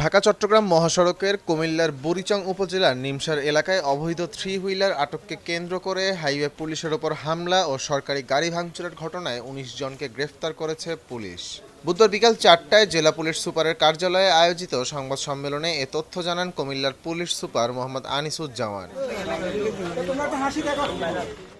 ঢাকা-চট্টগ্রাম মহাসড়কের কুমিল্লার বুড়িচং উপজেলার নিমসার এলাকায় অবৈধ থ্রি হুইলার আটককে কেন্দ্র করে হাইওয়ে পুলিশের ওপর হামলা ও সরকারি গাড়ি ভাঙচুরের ঘটনায় ১৯ জনকে গ্রেফতার করেছে পুলিশ। বুধবার বিকাল ৪টায় জেলা পুলিশ সুপারের কার্যালয়ে আয়োজিত সংবাদ সম্মেলনে এ তথ্য জানান কুমিল্লার পুলিশ সুপার মোহাম্মদ আনিসুজ্জামান।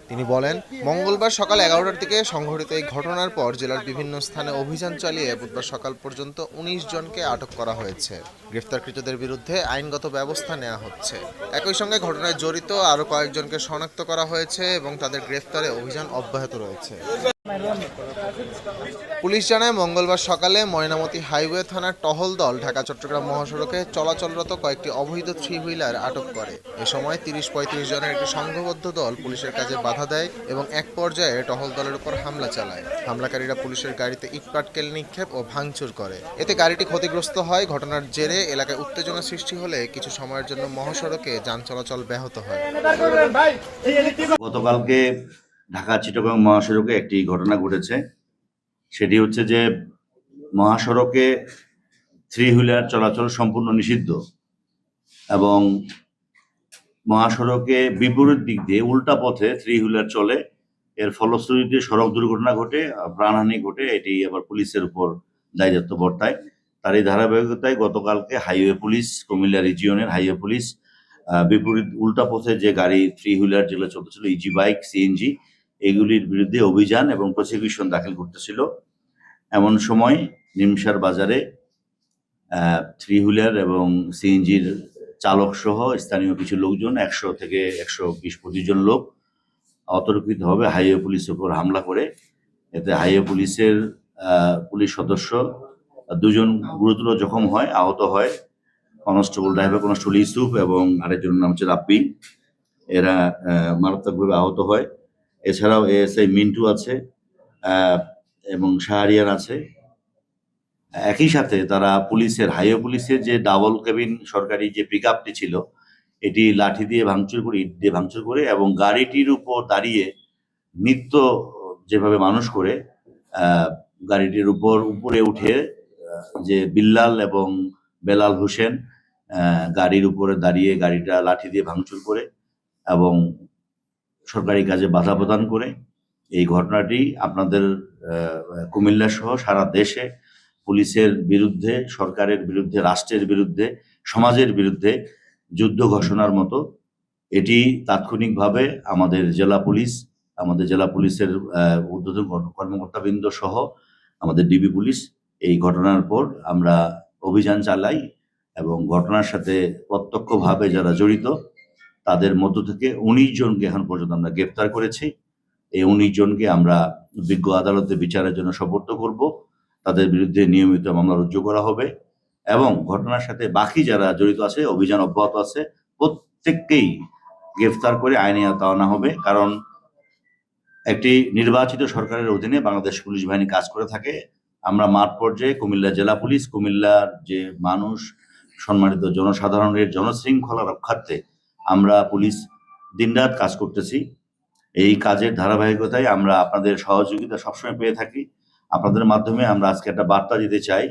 তিনি বলেন, মঙ্গলবার সকাল ১১টার দিকে সংঘটিত এই ঘটনার পর জেলার বিভিন্ন স্থানে অভিযান চালিয়ে বুধবার সকাল পর্যন্ত ১৯ জনকে আটক করা হয়েছে। গ্রেফতারকৃতদের বিরুদ্ধে আইনগত ব্যবস্থা নেওয়া হচ্ছে। একই সঙ্গে ঘটনায় জড়িত আরও কয়েকজনকে শনাক্ত করা হয়েছে এবং তাদের গ্রেফতারে অভিযান অব্যাহত রয়েছে। পুলিশ জানায়, মঙ্গলবার সকালে ময়নামতি হাইওয়ে থানার টহল দল ঢাকা-চট্টগ্রাম মহাসড়কে চলাচলরত কয়েকটি অবৈধ থ্রি হুইলার আটক করে। এ সময় ৩০-৩৫ জনের একটি সংঘবদ্ধ দল পুলিশের কাজে বাধা দেয় এবং এক পর্যায়ে টহল দলের উপর হামলা চালায়। হামলাকারীরা পুলিশের গাড়িতে ইটপাটকেল নিক্ষেপ ও ভাঙচুর করে। এতে গাড়িটি ক্ষতিগ্রস্ত হয়। ঘটনার জেরে এলাকায় উত্তেজনা সৃষ্টি হলে কিছু সময়ের জন্য মহাসড়কে যান চলাচল ব্যাহত হয়। গতকালকে ঢাকা-চিটাগং মহাসড়কে একটি ঘটনা ঘটেছে। সেটি হচ্ছে যে মহাসড়কে থ্রি হুইলার চলাচল সম্পূর্ণ নিষিদ্ধ এবং মহাসড়কে বিপরীত দিক দিয়ে উল্টা পথে থ্রি হুইলার চলে। এর ফলশ্রুতিতে সড়ক দুর্ঘটনা ঘটে, প্রাণহানি ঘটে। এটি আবার পুলিশের উপর দায়িত্ব বর্তায়। তার এই ধারাবাহিকতায় গতকালকে হাইওয়ে পুলিশ, কুমিল্লা রিজিয়নের হাইওয়ে পুলিশ বিপরীত উল্টা পথে যে গাড়ি থ্রি হুইলার যেগুলো চলতেছিল, ইজি বাইক, সিএনজি, এগুলির বিরুদ্ধে অভিযান এবং প্রসিকিউশন দাখিল করতেছিল। এমন সময় নিমসার বাজারে থ্রি হুইলার এবং সিএনজির চালক সহ স্থানীয় কিছু লোকজন ১০০ থেকে ১২০-২৫ জন লোক অতর্কিতভাবে হাইওয়ে পুলিশের উপর হামলা করে। এতে হাইওয়ে পুলিশের পুলিশ সদস্য ২ জন গুরুতর জখম হয়, আহত হয়। কনস্টেবল, ড্রাইভার কনস্টেবল ইউসুফ এবং আরেকজনের নাম হচ্ছে রাব্বি, এরা মারাত্মকভাবে আহত হয়। এছাড়াও এএসআই মিন্টু আছে এবং শাহরিয়ার আছে। একই সাথে তারা পুলিশের, হাইওয়ে পুলিশের যে ডাবল কেবিন সরকারি যে পিক আপটি ছিল, এটি লাঠি দিয়ে ভাঙচুর করে, ইট দিয়ে ভাঙচুর করে এবং গাড়িটির উপর দাঁড়িয়ে নিত্য যেভাবে মানুষ করে গাড়িটির উপরে উঠে যে বিল্লাল এবং বেলাল হোসেন গাড়ির উপরে দাঁড়িয়ে গাড়িটা লাঠি দিয়ে ভাঙচুর করে এবং সরকারি কাজে বাধা প্রদান করে। এই ঘটনাটি আপনাদের কুমিল্লা সহ সারা দেশে পুলিশের বিরুদ্ধে, সরকারের বিরুদ্ধে, রাষ্ট্রের বিরুদ্ধে, সমাজের বিরুদ্ধে যুদ্ধ ঘোষণার মতো। এটি তাৎক্ষণিকভাবে আমাদের জেলা পুলিশের ঊর্ধ্বতন কর্মকর্তাবৃন্দ সহ আমাদের ডিবি পুলিশ এই ঘটনার পর আমরা অভিযান চালাই এবং ঘটনার সাথে প্রত্যক্ষভাবে যারা জড়িত তাদের মধ্য থেকে ১৯ জনকে এখন পর্যন্ত আমরা গ্রেফতার করেছি। এই ১৯ জনকে আমরা বিজ্ঞ আদালতে বিচারের জন্য সোপর্দ করব। তাদের বিরুদ্ধে নিয়মিত মামলা রুজু করা হবে এবং ঘটনার সাথে বাকি যারা জড়িত আছে, অভিযান অব্যাহত আছে, প্রত্যেককেই গ্রেফতার করে আইনে আওতায় আনা হবে। কারণ একটি নির্বাচিত সরকারের অধীনে বাংলাদেশ পুলিশ বাহিনী কাজ করে থাকে। আমরা মাঠ পর্যায়ে কুমিল্লা জেলা পুলিশ, কুমিল্লার যে মানুষ, সম্মানিত জনসাধারণের জনশৃঙ্খলা রক্ষার্থে আমরা পুলিশ দিনরাত কাজ করতেছি। এই কাজের ধারাবাহিকতায় আমরা আপনাদের সহযোগিতা সবসময় পেয়ে থাকি। আপনাদের মাধ্যমে আমরা আজকে একটা বার্তা দিতে চাই,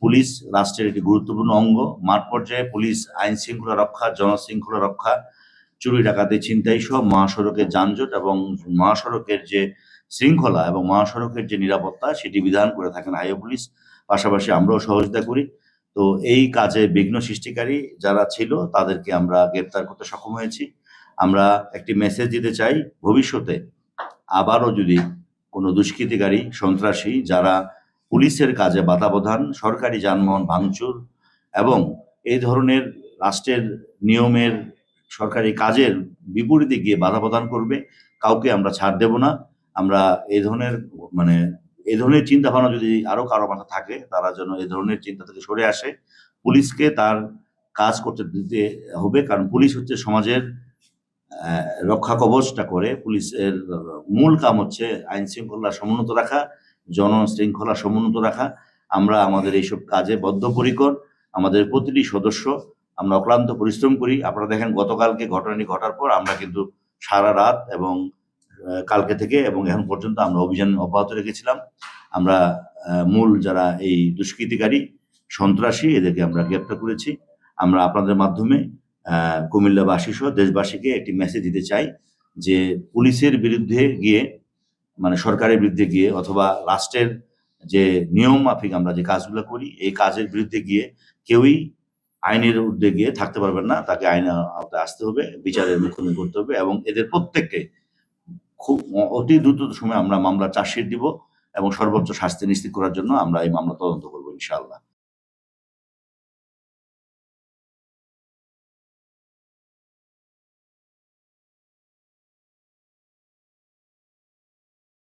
পুলিশ রাষ্ট্রের একটি গুরুত্বপূর্ণ অঙ্গ। মাঠ পর্যায়ে পুলিশ আইন শৃঙ্খলা রক্ষা, জনশৃঙ্খলা রক্ষা, চুরি ডাকাতি ছিনতাই সহ মহাসড়কের যানজট এবং মহাসড়কের যে শৃঙ্খলা এবং মহাসড়কের যে নিরাপত্তা সেটি বিধান করে থাকেন হাইওয়ে পুলিশ। পাশাপাশি আমরাও সহযোগিতা করি। তো এই কাজে বিঘ্ন সৃষ্টিকারী যারা ছিল তাদেরকে আমরা গ্রেপ্তার করতে সক্ষম হয়েছি। আমরা একটি মেসেজ দিতে চাই, ভবিষ্যতে আবারও যদি কোনো দুষ্কৃতিকারী, সন্ত্রাসী যারা পুলিশের কাজে বাধা প্রদান, সরকারি যানবাহন ভাঙচুর এবং এই ধরনের রাষ্ট্রের নিয়মের, সরকারি কাজের বিপরীতে গিয়ে বাধা প্রদান করবে, কাউকে আমরা ছাড় দেব না। আমরা এই ধরনের চিন্তা ভাবনা যদি আরো কারো মাথা থাকে, তারা যেন এই ধরনের চিন্তা থেকে সরে আসে। পুলিশকে তার কাজ করতে দিতে হবে, কারণ পুলিশ হচ্ছে সমাজের রক্ষা কবচটা করে। পুলিশের মূল কাম হচ্ছে আইন শৃঙ্খলা সমুন্নত রাখা, জনশৃঙ্খলা সমুন্নত রাখা। আমরা আমাদের এইসব কাজে বদ্ধপরিকর। আমাদের প্রতিটি সদস্য আমরা অক্লান্ত পরিশ্রম করি। আপনারা দেখেন গতকালকে ঘটনাটি ঘটার পর আমরা কিন্তু সারা রাত এবং কালকে থেকে এবং এখন পর্যন্ত আমরা অভিযান অব্যাহত রেখেছিলাম। আমরা মূল যারা এই দুষ্কৃতিকারী সন্ত্রাসী, এদেরকে আমরা গ্রেপ্তার করেছি। আমরা আপনাদের মাধ্যমে কুমিল্লাবাসী সহ দেশবাসীকে একটি মেসেজ দিতে চাই যে পুলিশের বিরুদ্ধে গিয়ে, মানে সরকারের বিরুদ্ধে গিয়ে অথবা রাষ্ট্রের যে নিয়ম মাফিক আমরা যে কাজগুলো করি, এই কাজের বিরুদ্ধে গিয়ে কেউই আইনের ঊর্ধ্বে গিয়ে থাকতে পারবেন না। তাকে আইনের আওতায় আসতে হবে, বিচারের মুখোমুখি করতে হবে, এবং এদের প্রত্যেককে খুব অতি দ্রুত সময়ে আমরা মামলা চার্জশিট দিব এবং সর্বোচ্চ শাস্তি নিশ্চিত করার জন্য আমরা এই মামলা তদন্ত করবো ইনশাআল্লাহ।